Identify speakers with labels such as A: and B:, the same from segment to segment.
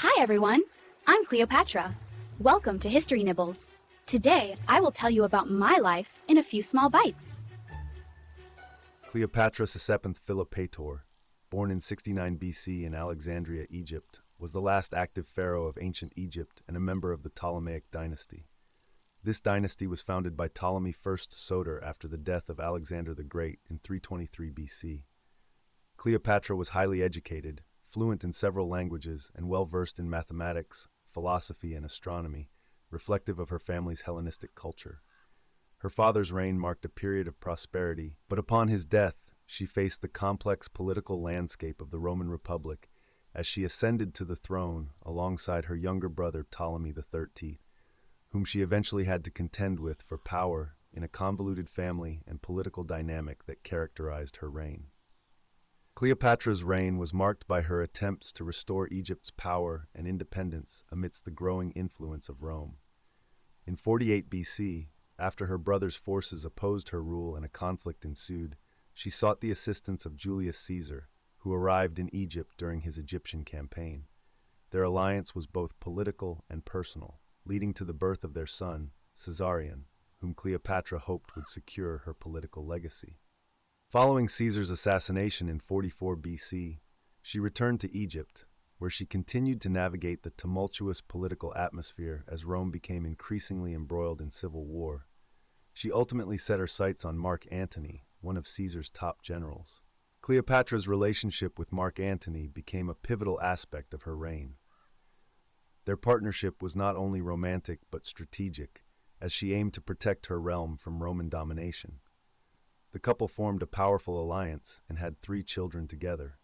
A: Hi everyone, I'm Cleopatra. Welcome to History Nibbles. Today, I will tell you about my life in a few small bites.
B: Cleopatra Sisepenth Philopator, born in 69 BC in Alexandria, Egypt, was the last active pharaoh of ancient Egypt and a member of the Ptolemaic dynasty. This dynasty was founded by Ptolemy I Soter after the death of Alexander the Great in 323 BC. Cleopatra was highly educated, fluent in several languages, and well-versed in mathematics, philosophy, and astronomy, reflective of her family's Hellenistic culture. Her father's reign marked a period of prosperity, but upon his death, she faced the complex political landscape of the Roman Republic as she ascended to the throne alongside her younger brother Ptolemy XIII, whom she eventually had to contend with for power in a convoluted family and political dynamic that characterized her reign. Cleopatra's reign was marked by her attempts to restore Egypt's power and independence amidst the growing influence of Rome. In 48 BC, after her brother's forces opposed her rule and a conflict ensued, she sought the assistance of Julius Caesar, who arrived in Egypt during his Egyptian campaign. Their alliance was both political and personal, leading to the birth of their son, Caesarion, whom Cleopatra hoped would secure her political legacy. Following Caesar's assassination in 44 BC, she returned to Egypt, where she continued to navigate the tumultuous political atmosphere as Rome became increasingly embroiled in civil war. She ultimately set her sights on Mark Antony, one of Caesar's top generals. Cleopatra's relationship with Mark Antony became a pivotal aspect of her reign. Their partnership was not only romantic but strategic, as she aimed to protect her realm from Roman domination. The couple formed a powerful alliance and had 3 children together.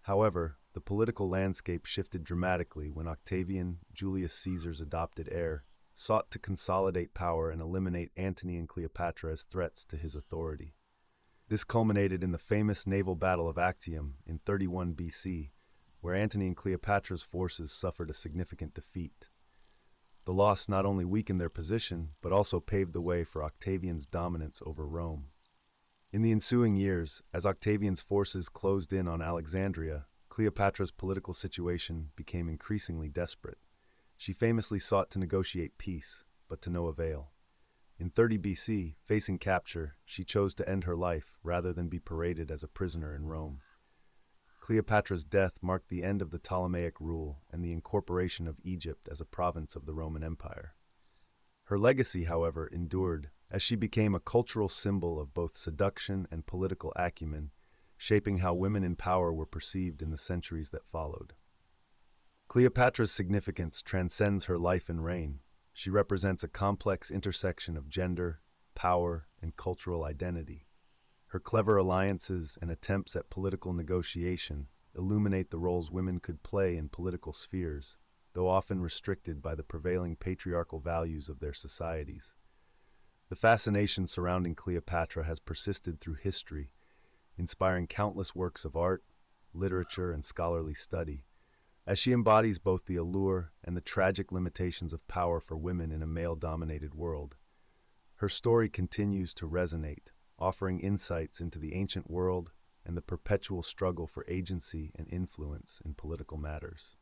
B: However, the political landscape shifted dramatically when Octavian, Julius Caesar's adopted heir, sought to consolidate power and eliminate Antony and Cleopatra as threats to his authority. This culminated in the famous naval battle of Actium in 31 BC, where Antony and Cleopatra's forces suffered a significant defeat. The loss not only weakened their position, but also paved the way for Octavian's dominance over Rome. In the ensuing years, as Octavian's forces closed in on Alexandria, Cleopatra's political situation became increasingly desperate. She famously sought to negotiate peace, but to no avail. In 30 BC, facing capture, she chose to end her life rather than be paraded as a prisoner in Rome. Cleopatra's death marked the end of the Ptolemaic rule and the incorporation of Egypt as a province of the Roman Empire. Her legacy, however, endured, as she became a cultural symbol of both seduction and political acumen, shaping how women in power were perceived in the centuries that followed. Cleopatra's significance transcends her life and reign. She represents a complex intersection of gender, power, and cultural identity. Her clever alliances and attempts at political negotiation illuminate the roles women could play in political spheres, though often restricted by the prevailing patriarchal values of their societies. The fascination surrounding Cleopatra has persisted through history, inspiring countless works of art, literature, and scholarly study, as she embodies both the allure and the tragic limitations of power for women in a male-dominated world. Her story continues to resonate, offering insights into the ancient world and the perpetual struggle for agency and influence in political matters.